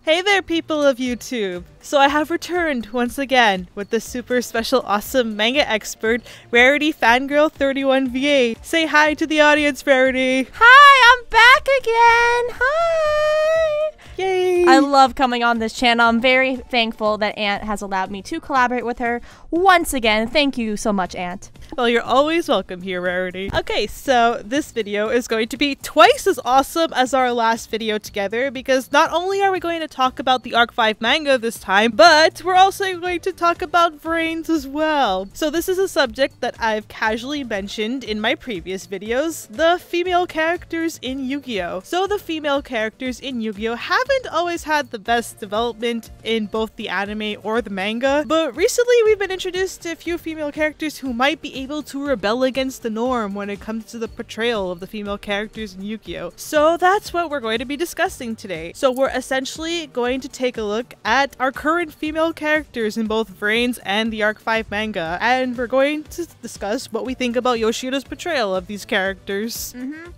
Hey there, people of YouTube! So I have returned once again with the super special awesome manga expert, Rarityfangirl31 VA. Say hi to the audience, Rarity! Hi, I'm back again! Hi! Yay! I love coming on this channel. I'm very thankful that Aunt has allowed me to collaborate with her once again. Thank you so much, Aunt. Well, you're always welcome here, Rarity. Okay, so this video is going to be twice as awesome as our last video together because not only are we going to talk about the Arc 5 manga this time, but we're also going to talk about brains as well. So this is a subject that I've casually mentioned in my previous videos, the female characters in Yu-Gi-Oh! So the female characters in Yu-Gi-Oh! Haven't always had the best development in both the anime or the manga, but recently we've been introduced to a few female characters who might be able to rebel against the norm when it comes to the portrayal of the female characters in Yu-Gi-Oh! So that's what we're going to be discussing today. So we're essentially going to take a look at our current female characters in both Brains and the Arc 5 manga, and we're going to discuss what we think about Yoshida's portrayal of these characters.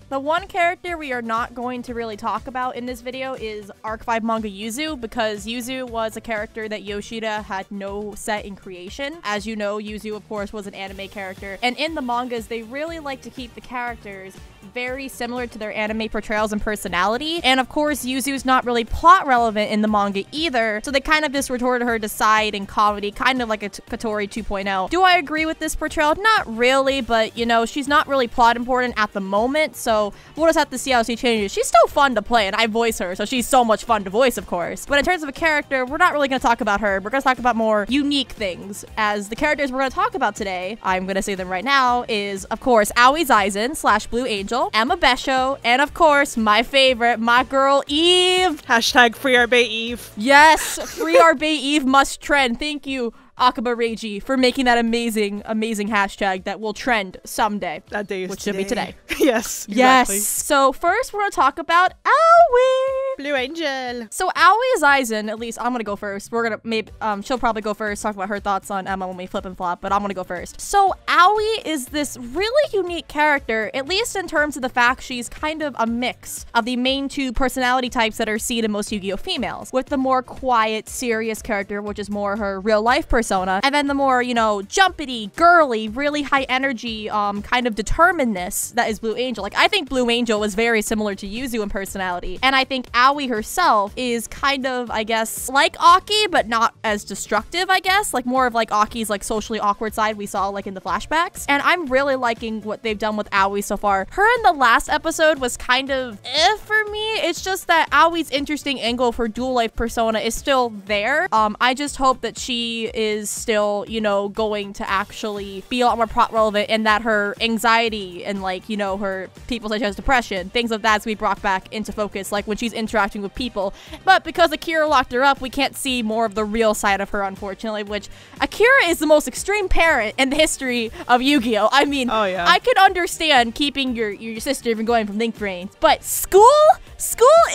The one character we are not going to really talk about in this video is Arc 5 manga Yuzu, because Yuzu was a character that Yoshida had no set in creation. As you know, Yuzu of course was an anime character, and in the mangas they really like to keep the characters very similar to their anime portrayals and personality. And of course, Yuzu's not really plot relevant in the manga either, so they kind of just retorted her to side in comedy, kind of like a Katori 2.0. Do I agree with this portrayal? Not really, but you know, she's not really plot important at the moment, so we'll just have to see how she changes. She's still fun to play, and I voice her, so she's so much fun to voice, of course. But in terms of a character, we're not really going to talk about her. We're going to talk about more unique things, as the characters we're going to talk about today, I'm going to say them right now, is of course Aoi Zaizen / Blue Angel, Emma Besho, and of course my favorite, my girl Eve. Hashtag free our Bay Eve. Yes, free our Bay Eve must trend. Thank you, Akaba Reiji, for making that amazing hashtag that will trend someday. That day is which should be today. Yes, exactly. Yes. So first we're gonna talk about Aoi. Blue Angel. So Aoi Zaizen, at least I'm gonna go first. We're gonna maybe she'll probably go first, talk about her thoughts on Emma when we flip and flop, but I'm gonna go first. So Aoi is this really unique character, at least in terms of the fact she's kind of a mix of the main two personality types that are seen in most Yu-Gi-Oh! Females, with the more quiet, serious character, which is more her real life persona, and then the more, you know, jumpity, girly, really high energy, kind of determinedness that is Blue Angel. Like, I think Blue Angel was very similar to Yuzu in personality, and I think Aoi herself is kind of, I guess, like Aki, but not as destructive, I guess, like more of like Aki's like socially awkward side we saw like in the flashbacks. And I'm really liking what they've done with Aoi so far. Her in the last episode was kind of for me. It's just that Aoi's interesting angle for dual life persona is still there. I just hope that she is still, you know, going to actually be a lot more plot relevant, and that her anxiety and, like, you know, her people such as depression, things of that, to be brought back into focus, like when she's interacting with people. But because Akira locked her up, we can't see more of the real side of her, unfortunately, which Akira is the most extreme parent in the history of Yu-Gi-Oh! I mean, oh, yeah. I could understand keeping your sister from going from Link Brains, but school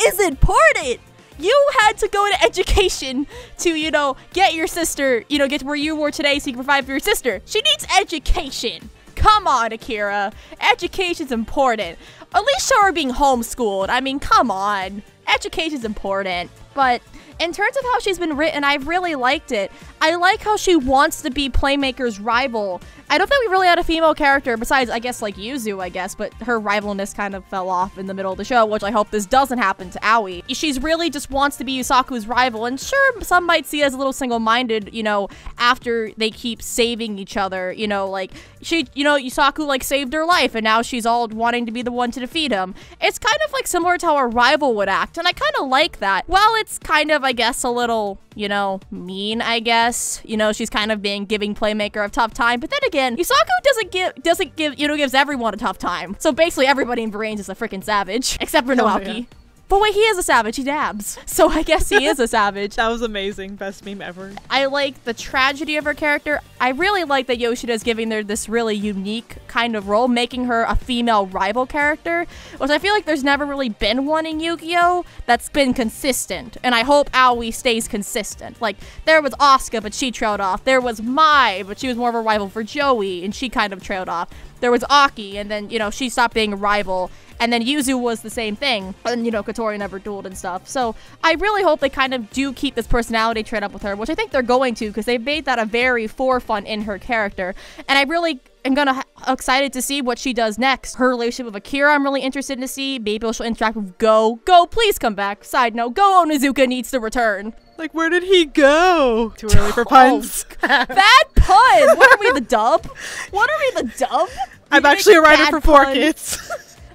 is important. You had to go to education to, you know, get your sister, you know, get to where you were today so you can provide for your sister. She needs education. Come on, Akira. Education's important. At least show her being homeschooled. I mean, come on. Education's important. But in terms of how she's been written, I've really liked it. I like how she wants to be Playmaker's rival. I don't think we really had a female character besides, I guess, like Yuzu, I guess, but her rivalness kind of fell off in the middle of the show, which I hope this doesn't happen to Aoi. She's really just wants to be Yusaku's rival, and sure, some might see it as a little single-minded, you know, after they keep saving each other, you know, like, she, you know, Yusaku, like, saved her life, and now she's all wanting to be the one to defeat him. It's kind of, like, similar to how a rival would act, and I kind of like that. Well, it's kind of, I guess, a little, you know, mean, I guess. You know, she's kind of giving Playmaker a tough time, but then again, Yusaku doesn't give, you know, gives everyone a tough time. So basically everybody in Brains is a freaking savage, except for Naoki. Oh, yeah. But wait, he is a savage. He dabs. So I guess he is a savage. That was amazing. Best meme ever. I like the tragedy of her character. I really like that Yoshida is giving her this really unique kind of role, making her a female rival character, which I feel like there's never really been one in Yu-Gi-Oh! That's been consistent. And I hope Aoi stays consistent. Like, there was Asuka, but she trailed off. There was Mai, but she was more of a rival for Joey, and she kind of trailed off. There was Aki, and then, you know, she stopped being a rival. And then Yuzu was the same thing. And, you know, Kotori never dueled and stuff. So I really hope they kind of do keep this personality trait up with her, which I think they're going to, because they've made that a very forefront in her character. And I really am excited to see what she does next. Her relationship with Akira, I'm really interested to see. Maybe she'll interact with Go. Go, please come back. Side note, Go Onizuka needs to return. Like, where did he go? Too early for puns. Bad pun. What are we, the dub? What are we, the dub? I'm actually a writer for 4Kids.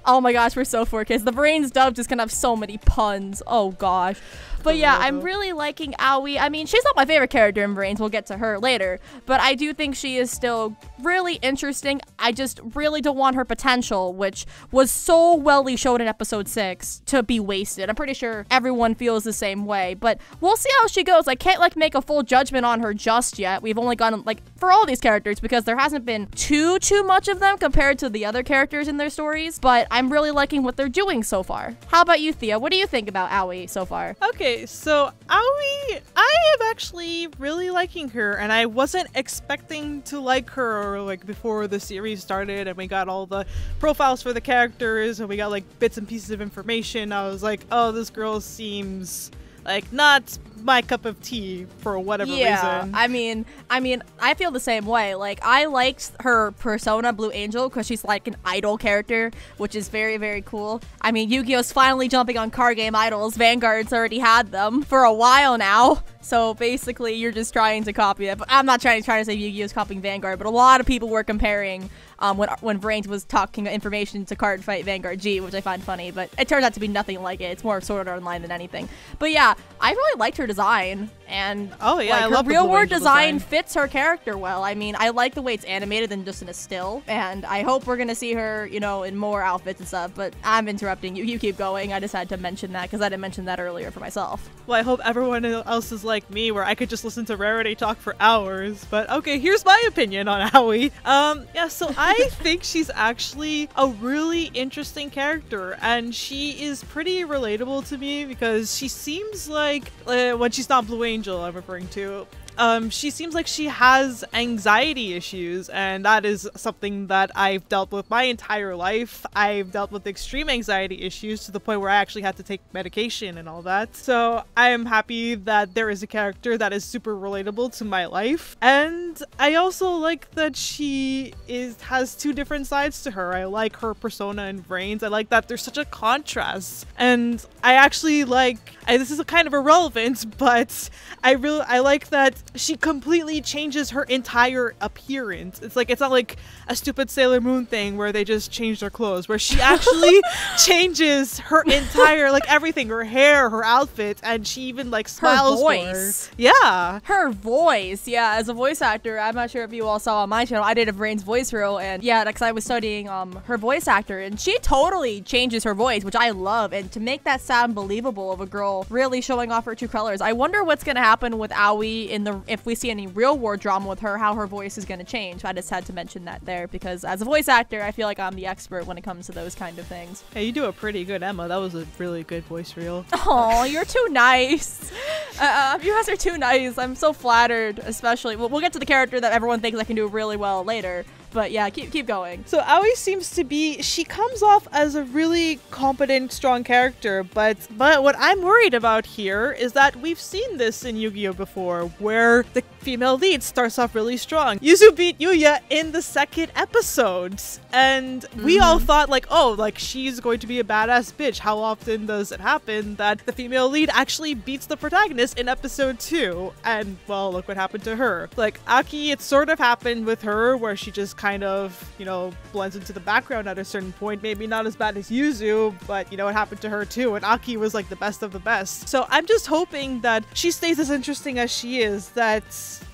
Oh my gosh, we're so 4Kids. The Brains dub just gonna have so many puns. Oh gosh. But yeah, I'm really liking Aoi. I mean, she's not my favorite character in Brains. We'll get to her later. But I do think she is still really interesting. I just really don't want her potential, which was so well showed in episode 6, to be wasted. I'm pretty sure everyone feels the same way. But we'll see how she goes. I can't, like, make a full judgment on her just yet. We've only gotten, like, for all these characters, because there hasn't been too much of them compared to the other characters in their stories. But I'm really liking what they're doing so far. How about you, Thea? What do you think about Aoi so far? Okay. So Aoi, I am actually really liking her, and I wasn't expecting to like her like before the series started and we got all the profiles for the characters and we got like bits and pieces of information. I was like, oh, this girl seems like not my cup of tea for whatever reason. I mean, I feel the same way. Like, I liked her persona, Blue Angel, because she's like an idol character, which is very, very cool. I mean, Yu-Gi-Oh's finally jumping on card game idols. Vanguard's already had them for a while now. So basically, you're just trying to copy it. But I'm not trying to say Yu-Gi-Oh's copying Vanguard, but a lot of people were comparing when Brains was talking information to Card Fight Vanguard G, which I find funny, but it turns out to be nothing like it. It's more Sword Art Online than anything. But yeah, I really liked her design, and oh yeah, like, I love her real world design fits her character well. I mean, I like the way it's animated than just in a still, and I hope we're gonna see her, you know, in more outfits and stuff. But I'm interrupting you. You keep going. I just had to mention that because I didn't mention that earlier for myself. Well, I hope everyone else is like me, where I could just listen to Rarity talk for hours. But okay, here's my opinion on Aoi. Yeah, so I think she's actually a really interesting character, and she is pretty relatable to me because she seems like, when she's not Blue Angel I'm referring to, she seems like she has anxiety issues, and that is something that I've dealt with my entire life. I've dealt with extreme anxiety issues to the point where I actually had to take medication and all that. So I am happy that there is a character that is super relatable to my life. And I also like that she has two different sides to her. I like her persona in Brains. I like that there's such a contrast. And I actually like, this is kind of irrelevant, but I like that she completely changes her entire appearance. It's like, it's not like a stupid Sailor Moon thing where they just change their clothes, where she actually changes her entire, like, everything, her hair, her outfit, and she even like smiles. Her voice. Yeah. Her voice. Yeah, as a voice actor, I'm not sure if you all saw on my channel, I did a Brains voice reel, and yeah, because I was studying her voice actor, and she totally changes her voice, which I love, and to make that sound believable of a girl really showing off her true colors. I wonder what's gonna happen with Aoi if we see any real world drama with her, how her voice is gonna change. I just had to mention that there because as a voice actor, I feel like I'm the expert when it comes to those kind of things. Hey, you do a pretty good Emma. That was a really good voice reel. Oh, you're too nice. You guys are too nice. I'm so flattered, especially. We'll get to the character that everyone thinks I can do really well later. But yeah, keep going. So Aoi seems to be, she comes off as a really competent, strong character, but what I'm worried about here is that we've seen this in Yu-Gi-Oh before, where the female lead starts off really strong. Yuzu beat Yuya in the second episode, and we all thought like, oh, like she's going to be a badass bitch. How often does it happen that the female lead actually beats the protagonist in episode 2? And well, look what happened to her. Like Aki, it sort of happened with her where she just kind of, you know, blends into the background at a certain point. Maybe not as bad as Yuzu, but you know, it happened to her too, and Aki was like the best of the best. So I'm just hoping that she stays as interesting as she is, that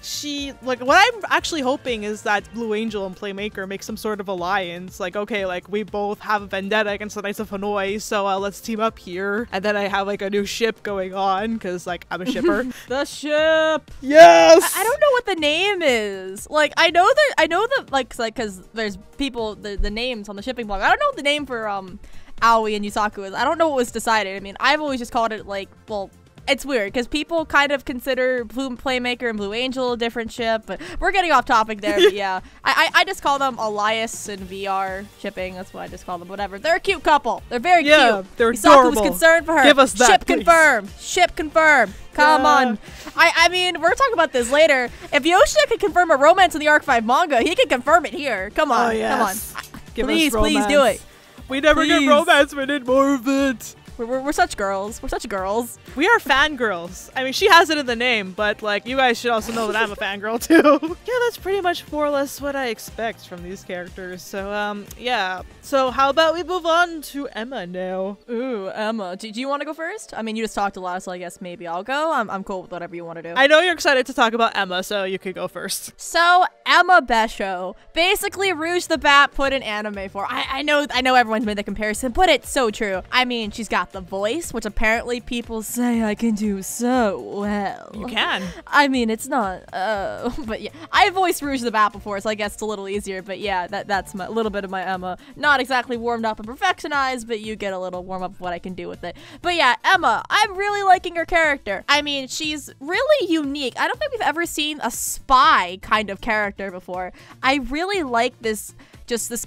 she, like, what I'm actually hoping is that Blue Angel and Playmaker make some sort of alliance. Like, okay, like we both have a vendetta against the Knights of Hanoi, so let's team up here. And then I have like a new ship going on because like I'm a shipper. The ship. Yes. I don't know what the name is. Like I know that like because there's people the names on the shipping blog. I don't know what the name for Aoi and Yusaku is. I don't know what was decided. I mean, I've always just called it like, well, it's weird because people kind of consider Blue Playmaker and Blue Angel a different ship, but we're getting off topic there. But yeah, I just call them Elias and VR shipping. That's what I just call them. Whatever. They're a cute couple. They're very cute. They're Yusaku adorable. was concerned for her. Give us that, Ship please. confirmed. Ship confirmed. Come on. I mean, we're talking about this later. If Yoshida could confirm a romance in the Arc 5 manga, he can confirm it here. Come on. Oh, yes. Come on. Give Please, us please do it. We never get romance. We need more of it. We're such girls. We're such girls. We are fangirls. I mean, she has it in the name, but like, you guys should also know that I'm a fangirl too. Yeah, that's pretty much more or less what I expect from these characters. So, yeah. So how about we move on to Emma now? Ooh, Emma. Do you want to go first? I mean, you just talked a lot, so I guess maybe I'll go. I'm cool with whatever you want to do. I know you're excited to talk about Emma, so you could go first. So, Emma Besho. Basically, Rouge the Bat put in anime for. I know everyone's made the comparison, but it's so true. I mean, she's got the voice, which apparently people say I can do so well. You can. I mean, it's not, but yeah. I voiced Rouge the Bat before, so I guess it's a little easier, but yeah, that's my little bit of my Emma. Not exactly warmed up and perfectionized, but you get a little warm up of what I can do with it. But yeah, Emma, I'm really liking her character. I mean, she's really unique. I don't think we've ever seen a spy kind of character before. I really like this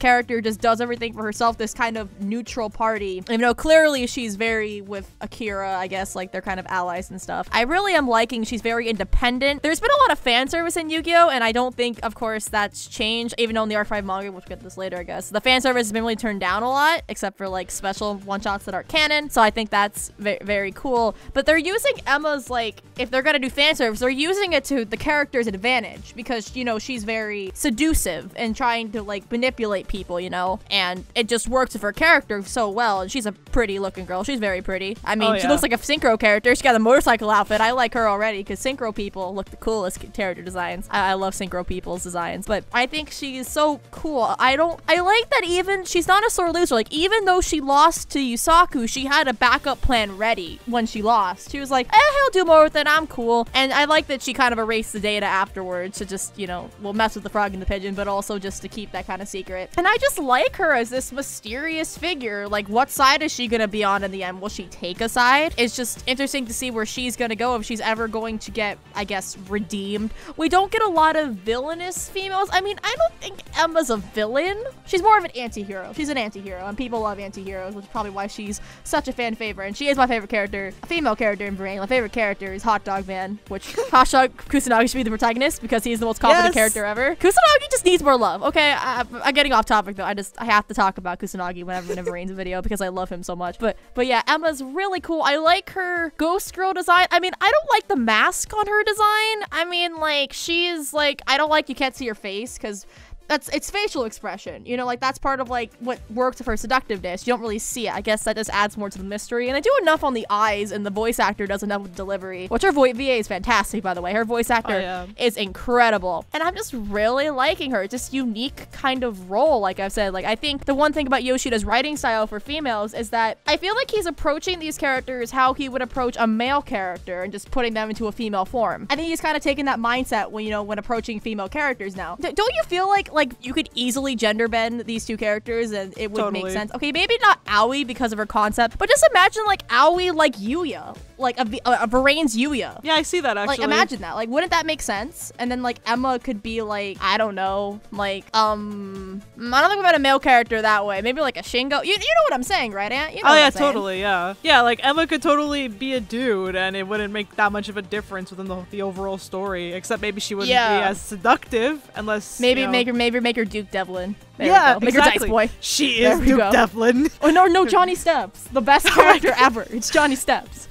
character just does everything for herself, this kind of neutral party. Even though clearly she's very with Akira, I guess, like they're kind of allies and stuff. I really am liking she's very independent. There's been a lot of fan service in Yu-Gi-Oh! And I don't think, of course, that's changed, even though in the Arc 5 manga, we'll get to this later, I guess. The fan service has been really turned down a lot, except for like special one-shots that aren't canon. So I think that's very cool. But they're using Emma's, like, if they're gonna do fan service, they're using it to the character's advantage because, you know, she's very seductive and trying to like manipulate people, you know, and it just works with her character so well. And she's a pretty looking girl. She's very pretty. I mean, she looks like a synchro character. She got a motorcycle outfit. I like her already because synchro people look the coolest character designs. I love synchro people's designs, but I think she's so cool. I like that even she's not a sore loser. Like, even though she lost to Yusaku, she had a backup plan ready when she lost. She was like, he'll do more with it. I'm cool. And I like that she kind of erased the data afterwards to just, you know, well, mess with the frog and the pigeon, but also just to keep that kind of secret. And I just like her as this mysterious figure. Like, what side is she gonna be on in the end? Will she take a side? It's just interesting to see where she's gonna go, if she's ever going to get, I guess, redeemed. We don't get a lot of villainous females. I mean, I don't think Emma's a villain. She's more of an anti-hero. She's an anti-hero, and people love anti-heroes, which is probably why she's such a fan favorite. And she is my favorite character, a female character in Brain. My favorite character is Hot Dog Man, which hashtag Kusanagi should be the protagonist because he's the most confident character ever. Kusanagi just needs more love. Okay, I'm getting off topic though. I have to talk about Kusanagi whenever it rains a video because I love him so much. But yeah, Emma's really cool. I like her ghost girl design. I mean, I don't like the mask on her design. I mean, like, she's like, I don't like you can't see her face because it's facial expression, you know, like that's part of like what works for her seductiveness. You don't really see it. I guess that just adds more to the mystery, and they do enough on the eyes, and the voice actor does enough with delivery, which her VA is fantastic, by the way. Her voice actor is incredible, and I'm just really liking her. Just unique kind of role, like I've said. Like, I think the one thing about Yoshida's writing style for females is that I feel like he's approaching these characters how he would approach a male character and just putting them into a female form. I think he's kind of taking that mindset when, you know, when approaching female characters now. Don't you feel like you could easily gender bend these two characters and it would make sense? Okay, maybe not Aoi because of her concept, but just imagine like Aoi like Yuya, like a Varane's Yuya. Yeah, I see that actually. Like, imagine that. Like, wouldn't that make sense? And then like Emma could be like, I don't know, like I don't think about a male character that way. Maybe like a Shingo. You know what I'm saying, right, Aunt? You know oh yeah, totally, yeah. Yeah, like Emma could totally be a dude and it wouldn't make that much of a difference within the overall story, except maybe she wouldn't be as seductive unless maybe make her Duke Devlin. There make her Dice Boy. She is Duke Devlin. Oh no, Johnny Steps, the best character ever. It's Johnny Steps.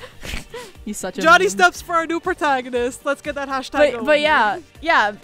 He's such a Johnny Steps for our new protagonist. Let's get that hashtag going. But yeah,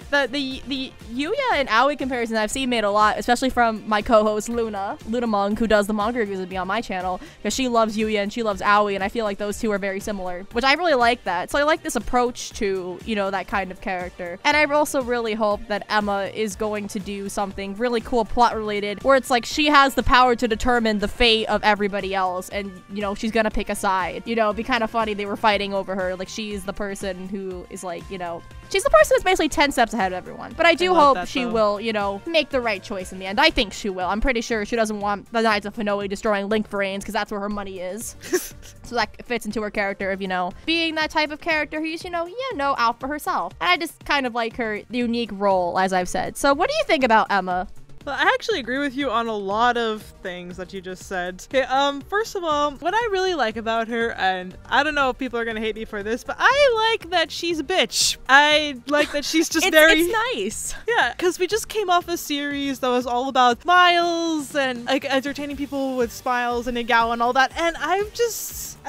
the Yuya and Aoi comparison I've seen made a lot, especially from my co-host Luna Mung, who does the manga reviews with me on my channel, because she loves Yuya and she loves Aoi, and I feel like those two are very similar, which I really like that. So I like this approach to, you know, that kind of character. And I also really hope that Emma is going to do something really cool plot related, where it's like she has the power to determine the fate of everybody else, and, you know, she's gonna pick a side. You know, it'd be kind of funny they were fighting over her, like she's the person who is like, you know, she's the person who's basically 10 steps ahead of everyone. But I do hope she will, you know, make the right choice in the end. I think she will. I'm pretty sure she doesn't want the Knights of Hanoi destroying Link Varanes because that's where her money is. So that fits into her character of, you know, being that type of character who's, you know, out for herself. And I just kind of like her unique role, as I've said. So what do you think about Emma? Well, I actually agree with you on a lot of things that you just said. Okay, first of all, what I really like about her, and I don't know if people are gonna hate me for this, but I like that she's a bitch. I like that she's just it's nice. Yeah, because we just came off a series that was all about smiles and like entertaining people with smiles and Nigao and all that, and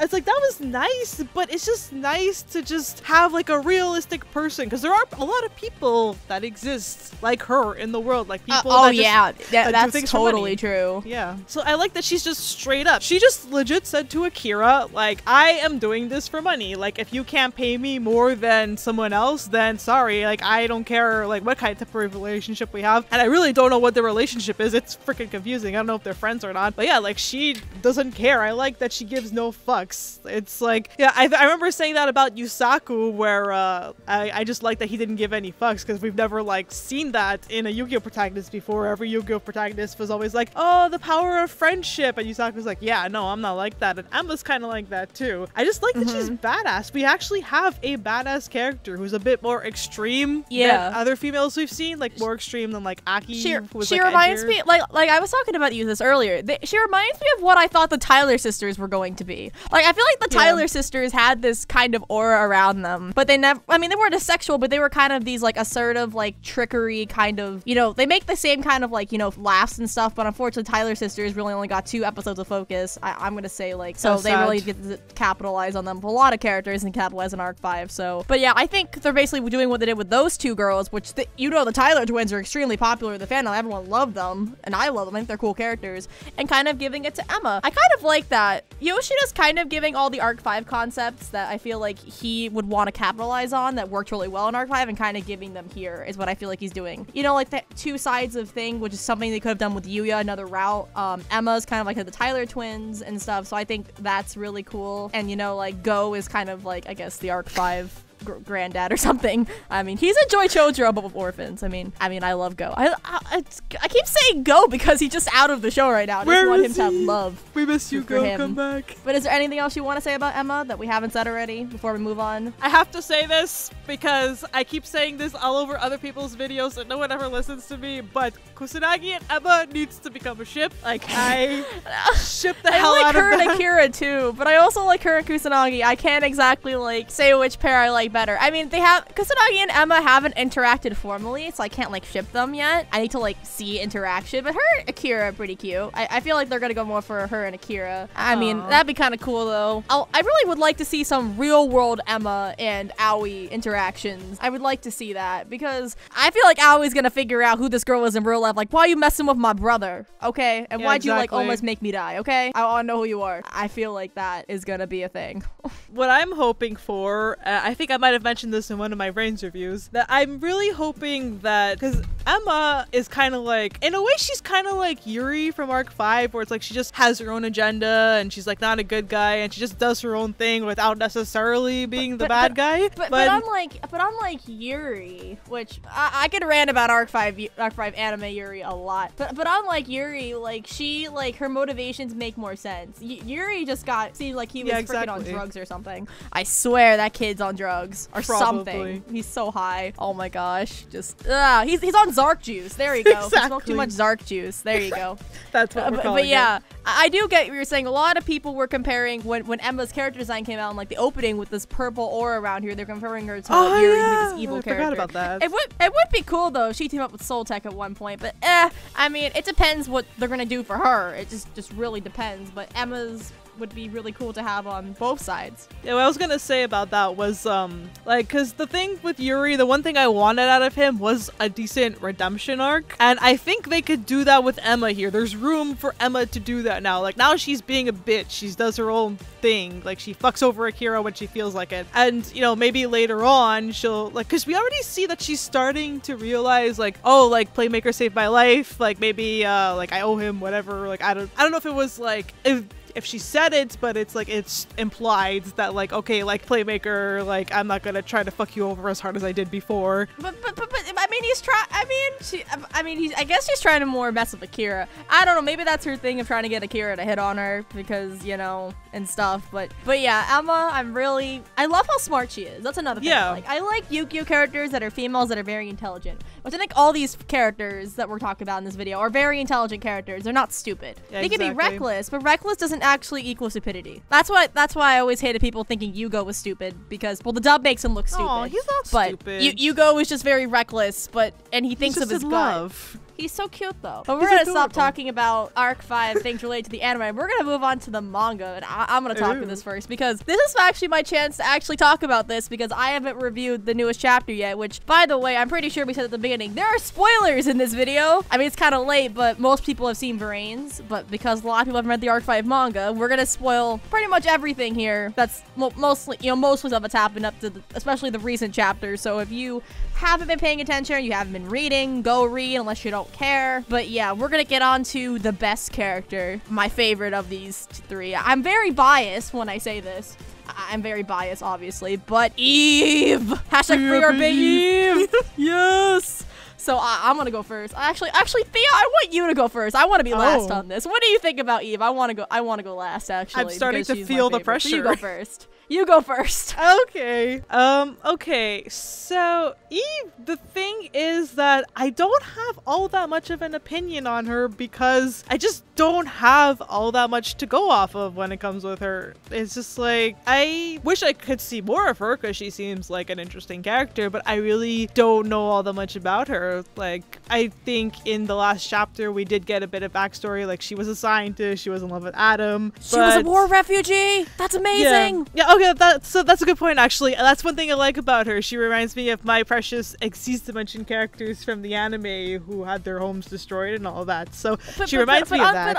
it's like, that was nice, but it's just nice to just have like a realistic person, because there are a lot of people that exist like her in the world, like people that's totally true. Yeah. So I like that she's just straight up. She just legit said to Akira, like, I am doing this for money. Like, if you can't pay me more than someone else, then sorry. Like, I don't care, like, what kind of relationship we have. And I really don't know what the relationship is. It's freaking confusing. I don't know if they're friends or not. But yeah, like, she doesn't care. I like that she gives no fucks. It's like, yeah, I remember saying that about Yusaku, where I just like that he didn't give any fucks, because we've never, like, seen that in a Yu-Gi-Oh! Protagonist before. Every Yu-Gi-Oh! Protagonist was always like, oh, the power of friendship, and Yusaku's like, yeah, no, I'm not like that, and Emma's kind of like that too. I just like that she's badass. We actually have a badass character who's a bit more extreme than other females we've seen, like more extreme than like Aki. She reminds me, like I was talking about this earlier. She reminds me of what I thought the Tyler sisters were going to be. Like, I feel like the Tyler sisters had this kind of aura around them, but they never, I mean, they weren't as sexual, but they were kind of these like assertive, like trickery kind of, you know, they make the same kind of like, you know, laughs and stuff, but unfortunately Tyler sisters really only got 2 episodes of focus. I'm gonna say, like, so they really get to capitalize on them. A lot of characters and capitalize on arc 5. So, but yeah, I think they're basically doing what they did with those 2 girls, which you know, the Tyler twins are extremely popular in the fandom. Everyone loved them, and I love them. I think they're cool characters, and kind of giving it to Emma. I kind of like that. Yoshida's kind of giving all the arc 5 concepts that I feel like he would want to capitalize on that worked really well in arc 5, and kind of giving them here is what I feel like he's doing. You know, like the 2 sides of thing, which is something they could have done with Yuya, another route. Emma's kind of like the Tyler twins and stuff, so I think that's really cool. And you know, like Go is kind of like, I guess, the arc 5 granddad or something. I mean, he's a Joy Chodro of orphans. I mean, I love Go. I keep saying Go because he's just out of the show right now. I just want him to have love. We miss you, Go. Come back. But is there anything else you want to say about Emma that we haven't said already before we move on? I have to say this because I keep saying this all over other people's videos and no one ever listens to me, but Kusanagi and Emma needs to become a ship. Like, I ship the hell out of them. I like her and Akira too, but I also like her and Kusanagi. I can't exactly like say which pair I like better. I mean, Kusanagi and Emma haven't interacted formally, so I can't like ship them yet. I need to like see interaction, but her and Akira are pretty cute. I feel like they're gonna go more for her and Akira. I mean, that'd be kind of cool though. I really would like to see some real world Emma and Aoi interactions. I would like to see that because I feel like Aoi's gonna figure out who this girl is in real life. Like, why are you messing with my brother? Okay, and why'd you like almost make me die? Okay, I wanna know who you are. I feel like that is gonna be a thing. What I'm hoping for, I think I might have mentioned this in one of my Brains reviews, that I'm really hoping that, because Emma is kind of like, in a way she's kind of like Yuri from Arc 5, where it's like she just has her own agenda and she's like not a good guy and she just does her own thing without necessarily being the bad guy. But I'm like Yuri, which I could rant about Arc 5 anime Yuri a lot. But unlike Yuri, like she, like her motivations make more sense. Yuri just seemed like he was freaking on drugs or something. I swear that kid's on drugs or something. He's so high. Oh my gosh. Just he's on Zark juice. There you go. Exactly. He smoked too much Zark juice. There you go. That's what we're calling But yeah, I do get what you're saying. A lot of people were comparing when Emma's character design came out in like the opening with this purple aura around here. They're comparing her to Yuri, this evil character. I forgot about that. It would be cool though if she teamed up with Soul Tech at one point. But I mean, it depends what they're gonna do for her. It just really depends. But Emma's would be really cool to have on both sides. Yeah, what I was gonna say about that was like, because the thing with Yuri, the one thing I wanted out of him was a decent redemption arc, and I think they could do that with Emma here. There's room for Emma to do that now. Like, now she's being a bitch, she does her own thing, like she fucks over Akira when she feels like it, and you know, maybe later on she'll like, because we already see that she's starting to realize like, oh, like Playmaker saved my life, like maybe like I owe him whatever. Like I don't know if it was like if she said it, but it's like it's implied that like, okay, like Playmaker, like I'm not gonna try to fuck you over as hard as I did before. But mean, I guess she's trying to more mess with Akira. I don't know. Maybe that's her thing of trying to get Akira to hit on her because, you know, and stuff. But yeah, Emma, I love how smart she is. That's another thing. Yeah. Like, I like Yu-Gi-Oh characters that are females that are very intelligent. Which I think all these characters that we're talking about in this video are very intelligent characters. They're not stupid. Yeah, they can be reckless, but reckless doesn't actually equal stupidity. That's why I always hated people thinking Yugo was stupid because, well, the dub makes him look stupid. Oh, he's not stupid. Yugo is just very reckless, and he thinks of his gut. He's so cute, though. But we're going to stop talking about Arc 5 things related to the anime. We're going to move on to the manga, and I'm going to talk about this first because this is actually my chance to actually talk about this because I haven't reviewed the newest chapter yet, which, by the way, I'm pretty sure we said at the beginning, there are spoilers in this video. I mean, it's kind of late, but most people have seen Varane's, but because a lot of people haven't read the Arc 5 manga, we're going to spoil pretty much everything here. That's mostly stuff that's happened up to, especially the recent chapters. So if you haven't been paying attention, you haven't been reading, go read unless you don't care. But yeah, we're gonna get on to the best character, my favorite of these three. I'm very biased when I say this. I'm very biased, obviously, but Eve! Hashtag free our big Eve! Yes! So I'm gonna go first. Actually, Thea, I want you to go first. I want to be last on this. What do you think about Eve? I want to go last. Actually, I'm starting to feel the pressure. So you go first. You go first. Okay. Okay. So, Eve, the thing is that I don't have all that much of an opinion on her because I just don't have all that much to go off of when it comes with her. It's just like, I wish I could see more of her because she seems like an interesting character, but I really don't know all that much about her. Like, I think in the last chapter, we did get a bit of backstory. Like, she was a scientist. She was in love with Adam. She was a war refugee. That's amazing. Yeah, okay, that's a good point, actually. That's one thing I like about her. She reminds me of my precious Exceeds Dimension characters from the anime who had their homes destroyed and all that. So she reminds me of that.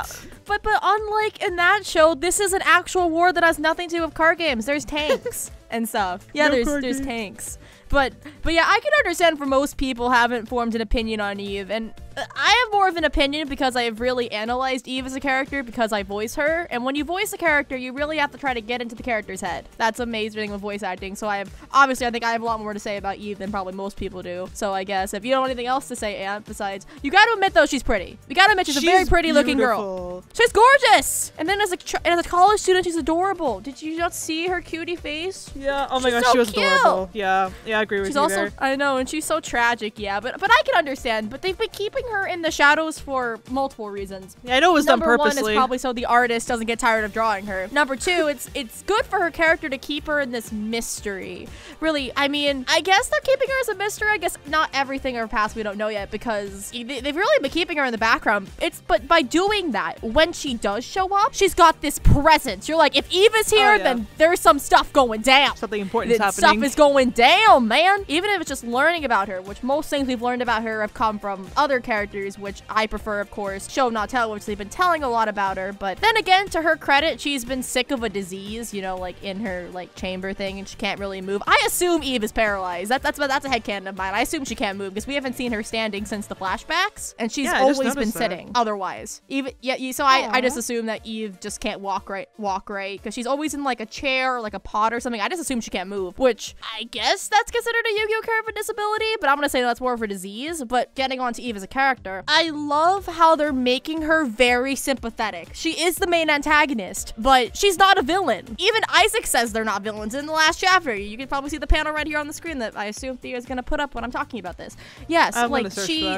But unlike in that show, this is an actual war that has nothing to do with card games. There's tanks and stuff. Yeah, there's tanks. But yeah, I can understand for most people haven't formed an opinion on Eve, and I have more of an opinion because I've really analyzed Eve as a character because I voice her, and when you voice a character, you really have to try to get into the character's head. That's amazing with voice acting, so I think I have a lot more to say about Eve than probably most people do. So I guess if you don't have anything else to say, Aunt, besides, you gotta admit though, she's pretty. You gotta admit she's a very pretty looking girl. She's gorgeous! And then as a college student, she's adorable. Did you not see her cutie face? Yeah, oh my gosh, she was adorable. Yeah, I agree with you there. I know, and she's so tragic, yeah, but I can understand, but they've been keeping her in the shadows for multiple reasons. Yeah, I know it was done purposely. Number one is probably so the artist doesn't get tired of drawing her. Number two, it's good for her character to keep her in this mystery. Really, I mean, I guess they're keeping her as a mystery. I guess not everything of her past we don't know yet because they've really been keeping her in the background. But by doing that, when she does show up, she's got this presence. You're like, if Eve is here, then there's some stuff going down. Something important is happening. Stuff is going down, man. Even if it's just learning about her, which most things we've learned about her have come from other characters, which I prefer, of course, Show Not Tell, which they've been telling a lot about her. But then again, to her credit, she's been sick of a disease, you know, like in her like chamber thing, and she can't really move. I assume Eve is paralyzed. That's a headcanon of mine. I assum she can't move because we haven't seen her standing since the flashbacks, and she's always been sitting. Otherwise, I just assume that Eve just can't walk right because she's always in like a chair or like a pod or something. I just assume she can't move, which I guess that's considered a Yu-Gi-Oh character of a disability, but I'm gonna say that's more of a disease. But getting on to Eve as a character, I love how they're making her very sympathetic. She is the main antagonist, but she's not a villain. Even Isaac says they're not villains in the last chapter. You can probably see the panel right here on the screen that I assume Thea is gonna put up when I'm talking about this. Yes, like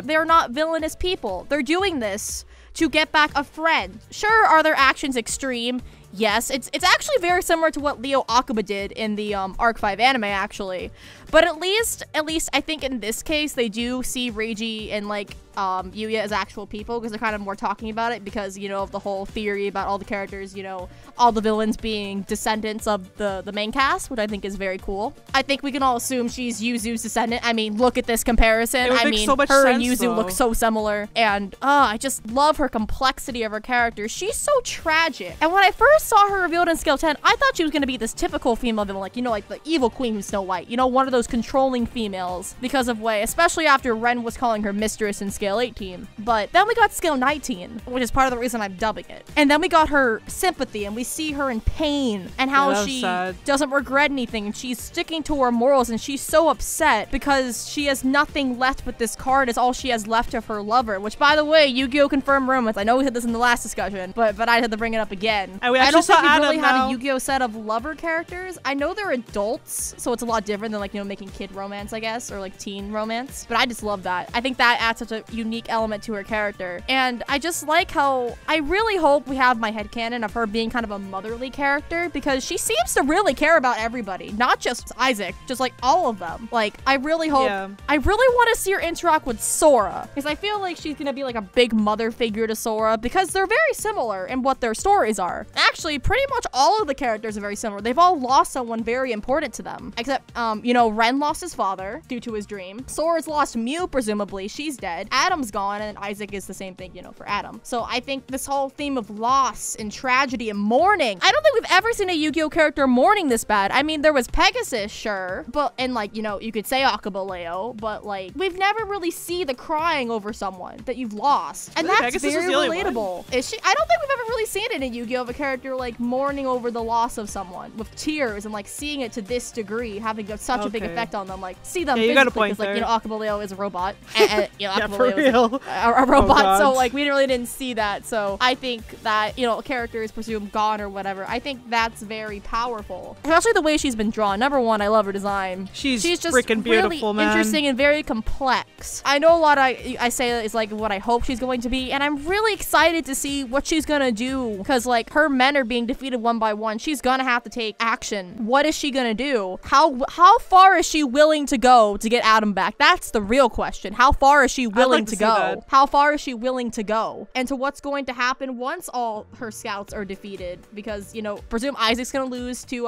they're not villainous people. They're doing this to get back a friend. Sure, are their actions extreme? Yes, it's actually very similar to what Leo Akuma did in the Arc 5 anime, actually. But at least I think in this case, they do see Reiji and like Yuya as actual people because they're kind of more talking about it because, you know, of the whole theory about all the characters, you know, all the villains being descendants of the main cast, which I think is very cool. I think we can all assume she's Yuzu's descendant. I mean, look at this comparison. I mean, so her and Yuzu look so similar. And I just love her complexity of her character. She's so tragic. And when I first saw her revealed in Scale 10, I thought she was gonna be this typical female villain, like, you know, like the evil queen from Snow White. You know, one of those controlling females because of way, especially after Ren was calling her mistress in Scale 18. But then we got Scale 19, which is part of the reason I'm dubbing it. And then we got her sympathy, and we see her in pain, and how she doesn't regret anything, and she's sticking to her morals, and she's so upset because she has nothing left but this card is all she has left of her lover, which, by the way, Yu-Gi-Oh! Confirmed romance. I know we had this in the last discussion, but I had to bring it up again. And we I don't saw think we Adam really had now. a Yu-Gi-Oh! Set of lover characters. I know they're adults, so it's a lot different than, like, you know, making kid romance, I guess, or like teen romance. But I just love that. I think that adds such a unique element to her character. And I just like how I really hope we have my headcanon of her being kind of a motherly character, because she seems to really care about everybody, not just Isaac, just like all of them. Like, I really hope, I really want to see her interact with Sora, because I feel like she's gonna be like a big mother figure to Sora, because they're very similar in what their stories are. Actually, pretty much all of the characters are very similar. They've all lost someone very important to them, except, you know, Ren lost his father due to his dream. Sora's lost Mew, presumably. She's dead. Adam's gone, and Isaac is the same thing, you know, for Adam. So I think this whole theme of loss and tragedy and mourning, I don't think we've ever seen a Yu-Gi-Oh! Character mourning this bad. I mean, there was Pegasus, sure, but, and like, you know, you could say Akabaleo, but like, we've never really seen the crying over someone that you've lost. And that's Pegasus very was the relatable. Is she? I don't think we've ever really seen it in Yu-Gi-Oh! Of a character like mourning over the loss of someone with tears and like seeing it to this degree, having such a big effect on them. Like, see them you got a physically, point because, like, you know, Akabaleo is a robot. And you know, yeah, Akabaleo for real. is a robot, Oh, so like, we really didn't see that. So I think that, you know, a character is presumed gone or whatever. I think that's very powerful. Especially the way she's been drawn. Number one, I love her design. She's just freaking beautiful, really man. interesting and very complex. I know a lot I say is like what I hope she's going to be, and I'm really excited to see what she's gonna do, because like, her men are being defeated one by one. She's gonna have to take action. What is she gonna do? How far is she willing to go to get Adam back? That's the real question. How far is she willing to go? How far is she willing to go? And to what's going to happen once all her scouts are defeated, because, you know, presume Isaac's gonna lose to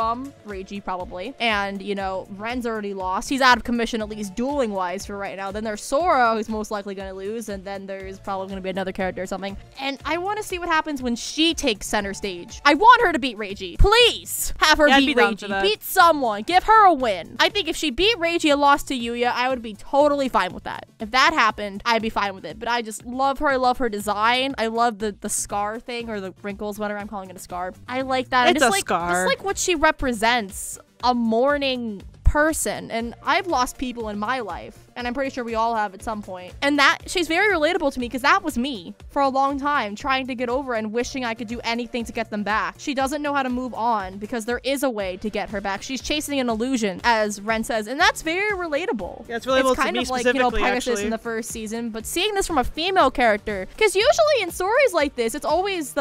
Reiji probably, and, you know, Ren's already lost. He's out of commission, at least dueling wise, for right now. Then there's Sora, who's most likely gonna lose, and then there's probably gonna be another character or something. And I want to see what happens when she takes center stage. I want her to beat Reiji. Please have her beat Reiji. Beat someone. Give her a win. I think if she beat Reiji and lost to Yuya, I would be totally fine with that. If that happened, I'd be fine with it. But I just love her. I love her design. I love the scar thing, or the wrinkles, whatever. I'm calling it a scar. I like that. It's a scar. Just like what she represents, a mourning person. And I've lost people in my life, and I'm pretty sure we all have at some point. And that, she's very relatable to me, because that was me for a long time, trying to get over and wishing I could do anything to get them back. She doesn't know how to move on, because there is a way to get her back. She's chasing an illusion, as Ren says, and that's very relatable. Yeah, it's relatable kind to me of like, you know, Pegasus actually. in the first season, but seeing this from a female character, because usually in stories like this, it's always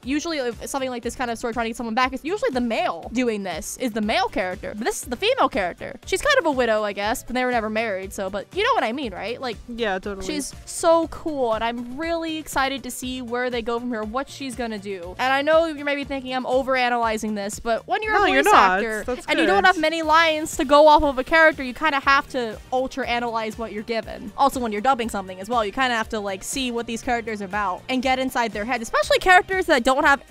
usually if something like this kind of story trying to get someone back, it's usually the male doing this, is the male character. But this is the female character. She's kind of a widow, I guess, but they were never married, so, but you know what I mean, right? Like, yeah, totally. She's so cool, and I'm really excited to see where they go from here, what she's gonna do. And I know you may be thinking I'm overanalyzing this, but when you're a voice actor and you don't have many lines to go off of a character, you kind of have to ultra analyze what you're given. Also, when you're dubbing something as well, you kind of have to like see what these characters are about and get inside their heads, especially characters that don't have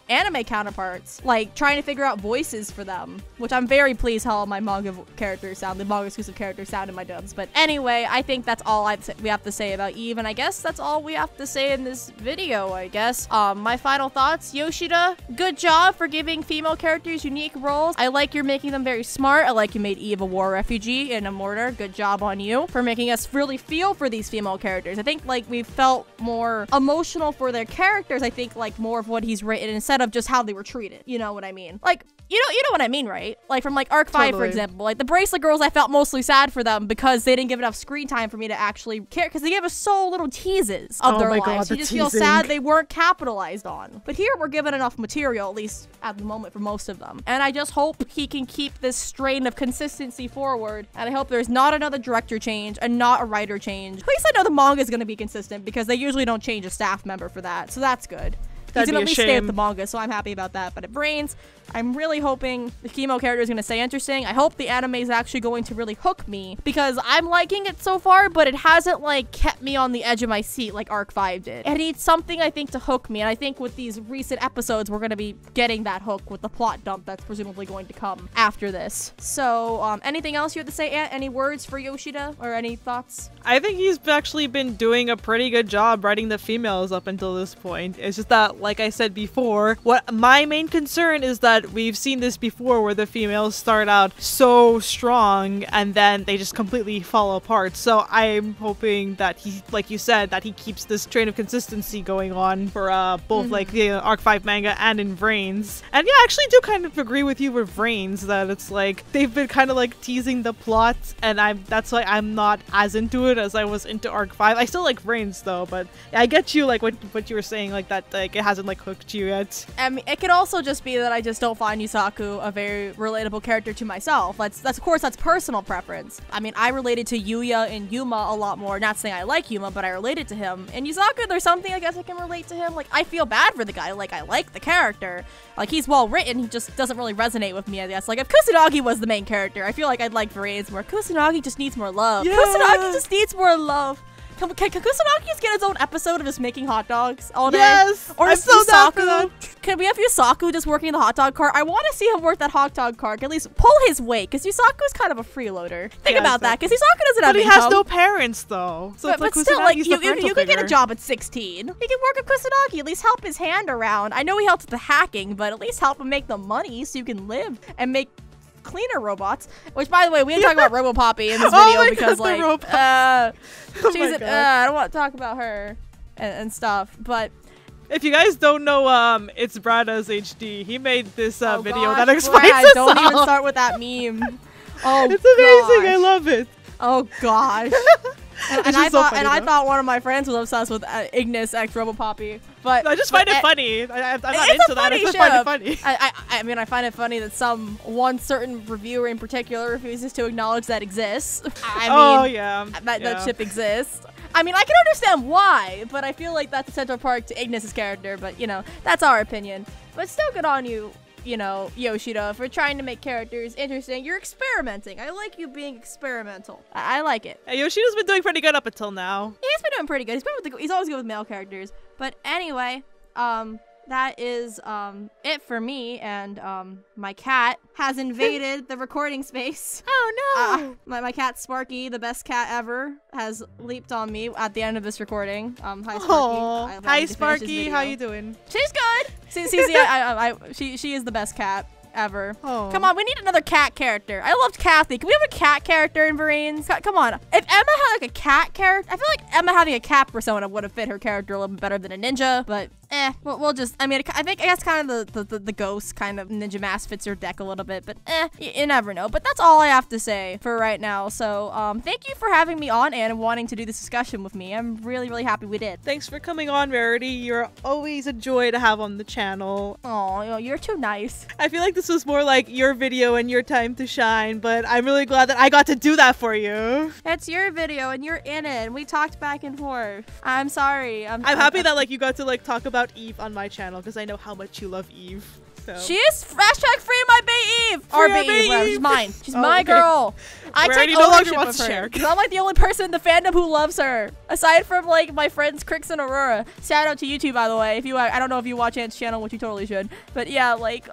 anime counterparts, like trying to figure out voices for them, which I'm very pleased how my manga characters sound, the manga exclusive characters sound in my dubs. But anyway, I think that's all we have to say about Eve, and I guess that's all we have to say in this video, I guess. My final thoughts, Yoshida, good job for giving female characters unique roles. I like you're making them very smart. I like you made Eve a war refugee and a mortar. Good job on you for making us really feel for these female characters. I think like we felt more emotional for their characters. I think like more of what he's written instead of just how they were treated. You know what I mean? Like, you know what I mean, right? Like from like Arc 5, for example, like the Bracelet Girls, I felt mostly sad for them because they didn't give enough screen time for me to actually care, because they gave us so little teases of their lives. You just feel sad they weren't capitalized on. But here we're given enough material, at least at the moment, for most of them. And I just hope he can keep this strain of consistency forward. And I hope there's not another director change and not a writer change. At least I know the manga is going to be consistent, because they usually don't change a staff member for that. So that's good. He's gonna at least stay at the manga, so I'm happy about that. But at Brains, I'm really hoping the chemo character is going to stay interesting. I hope the anime is actually going to really hook me because I'm liking it so far, but it hasn't like kept me on the edge of my seat like Arc 5 did. It needs something, I think, to hook me. And I think with these recent episodes, we're going to be getting that hook with the plot dump that's presumably going to come after this. So anything else you have to say, Ant? Any words for Yoshida or any thoughts? I think he's actually been doing a pretty good job writing the females up until this point. It's just that, like I said before, what my main concern is that we've seen this before where the females start out so strong and then they just completely fall apart. So I'm hoping that he, like you said, that he keeps this train of consistency going on for both like the Arc 5 manga and in Vrains. And yeah, I actually do kind of agree with you with Vrains that it's like they've been kind of like teasing the plot, and that's why I'm not as into it as I was into Arc 5. I still like Vrains though, but I get you like what you were saying, like that like it hasn't like hooked you yet. I mean, it could also just be that I just don't find Yusaku a very relatable character to myself. That's of course that's personal preference. I mean, I related to Yuya and Yuma a lot more. Not saying I like Yuma, but I related to him. And Yusaku, there's something I guess I can relate to him. Like, I feel bad for the guy. Like, I like the character. Like, he's well written. He just doesn't really resonate with me, I guess. Like, if Kusanagi was the main character, I feel like I'd like Vrains more. Kusanagi just needs more love. Yeah. Kusanagi just needs more love. Can Kusanagi just get his own episode of just making hot dogs all day? Yes! Or I'm so down for Yusaku. that. Can we have Yusaku just working the hot dog cart? I want to see him work that hot dog cart. At least pull his weight, because Yusaku's kind of a freeloader. Think about that, because Yusaku doesn't have But he income. has no parents, though. So But it's still, like, Kusanagi's you the parental could get a figure. job at 16. He can work at Kusanagi, at least help his hand around. I know he helped with the hacking, but at least help him make the money so you can live and make cleaner robots. Which, by the way, we didn't talk about RoboPoppy in this video because, like, she's I don't want to talk about her and stuff, but if you guys don't know, it's Brada's HD. He made this video gosh, that explains Brad, this don't all. even start with that meme. Oh, It's amazing. gosh. I love it. Oh gosh. And I thought one of my friends was obsessed with Ignis X RoboPoppy, but I just find it funny. I'm not it's into a that. I funny just find it show. funny. I mean, I find it funny that one certain reviewer in particular refuses to acknowledge that exists. I mean, yeah, that ship exists. I mean, I can understand why, but I feel like that's a central part to Ignis' character. But you know, that's our opinion. But still, good on you. You know, Yoshida, for trying to make characters interesting. You're experimenting. I like you being experimental. I like it. Hey, Yoshida's been doing pretty good up until now. Yeah, he's been doing pretty good. He's always good with male characters. But anyway, that is it for me, and my cat has invaded the recording space. Oh no! My cat Sparky, the best cat ever, has leaped on me at the end of this recording. Hi Sparky. Aww. Hi Sparky, how you doing? She's good. She is the best cat ever. Oh. Come on, we need another cat character. I loved Kathy. Can we have a cat character in Vrains? Come on. If Emma had like a cat character, I feel like Emma having a cat persona would have fit her character a little bit better than a ninja, but we'll just, I mean, I guess kind of the ghost kind of ninja mask fits your deck a little bit, but you never know. But that's all I have to say for right now. So thank you for having me on and wanting to do this discussion with me. I'm really, really happy we did. Thanks for coming on, Rarity. You're always a joy to have on the channel. Oh, you're too nice. I feel like this was more like your video and your time to shine, but I'm really glad that I got to do that for you. It's your video and you're in it, and we talked back and forth. I'm sorry. I'm happy that like you got to like talk about Eve on my channel because I know how much you love Eve. So. She is hashtag free my Bay Eve. Or Bay Eve, whatever. She's mine. She's my okay. girl. I take no longer ownership wants of to her. share. 'Cause I'm like the only person in the fandom who loves her. Aside from like my friends Crix and Aurora. Shout out to you two, by the way. If you, I don't know if you watch Ant's channel, which you totally should. But yeah, like,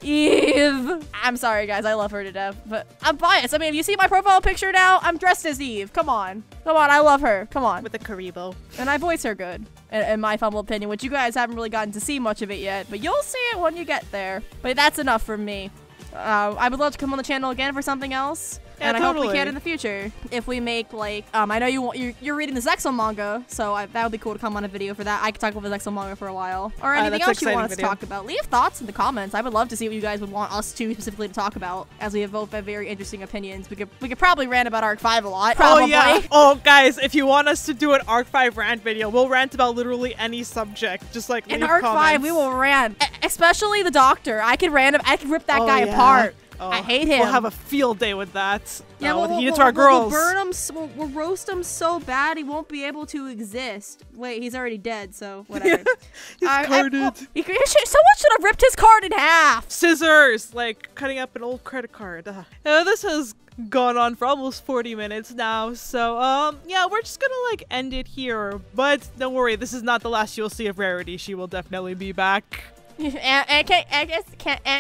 Eve. I'm sorry, guys. I love her to death. But I'm biased. I mean, if you see my profile picture now, I'm dressed as Eve. Come on. Come on. I love her. Come on. With a Karibo. And I voice her good. In my humble opinion, which you guys haven't really gotten to see much of it yet, but you'll see it when you get there. But that's enough from me. I would love to come on the channel again for something else. Yeah, and I totally. hope we can in the future. If we make like, I know you're reading the Zexo manga, so that would be cool to come on a video for that. I could talk about the Zexo manga for a while, or anything else you want us to talk about. Leave thoughts in the comments. I would love to see what you guys would want us to specifically to talk about, as we have both have very interesting opinions. We could probably rant about Arc 5 a lot. Probably. Oh yeah. Oh guys, if you want us to do an Arc 5 rant video, we'll rant about literally any subject. Just like leave in Arc comments. 5, we will rant, especially the Doctor. I could rip that guy apart. Oh, I hate him. We'll have a field day with that. Yeah, with we'll, heat into our girls. We'll burn him. We'll roast him so bad he won't be able to exist. Wait, he's already dead, so whatever. He's carded. Someone should have ripped his card in half. Scissors, like cutting up an old credit card. This has gone on for almost 40 minutes now, so yeah, we're just gonna like end it here. But don't worry, this is not the last you'll see of Rarity. She will definitely be back. Aunt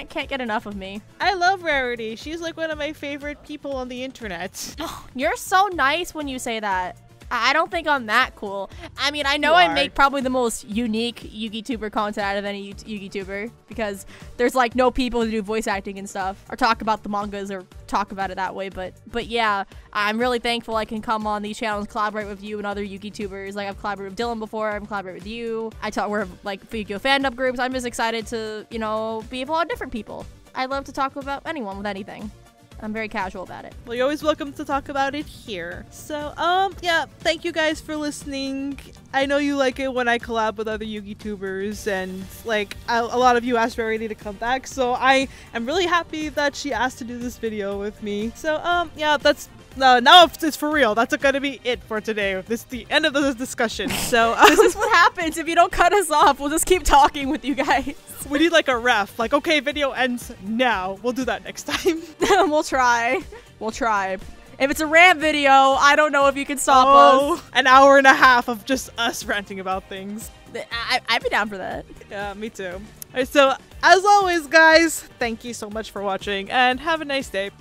can't get enough of me. I love Rarity. She's like one of my favorite people on the internet. You're so nice when you say that. I don't think I'm that cool. I mean, I know You I are. make probably the most unique Yugi-tuber content out of any Yugi-tuber because there's like no people who do voice acting and stuff or talk about the mangas or talk about it that way. But yeah, I'm really thankful I can come on these channels, collaborate with you and other Yugi-tubers. Like I've collaborated with Dylan before, I've collaborated with you. We're like Yu-Gi-Oh fandom groups. I'm just excited to, you know, be able to have different people. I love to talk about anyone with anything. I'm very casual about it. Well, you're always welcome to talk about it here. So, yeah, thank you guys for listening. I know you like it when I collab with other Yugi-tubers, and like a lot of you asked Rarity to come back, so I am really happy that she asked to do this video with me. So, yeah, that's now it's for real. That's gonna be it for today. This is the end of this discussion. So this is what happens if you don't cut us off. We'll just keep talking with you guys. We need like a ref. Like, okay, video ends now. We'll do that next time. We'll try. We'll try. If it's a rant video, I don't know if you can stop us. An hour and a half of just us ranting about things. I'd be down for that. Yeah, me too. Alright, so as always, guys, thank you so much for watching and have a nice day.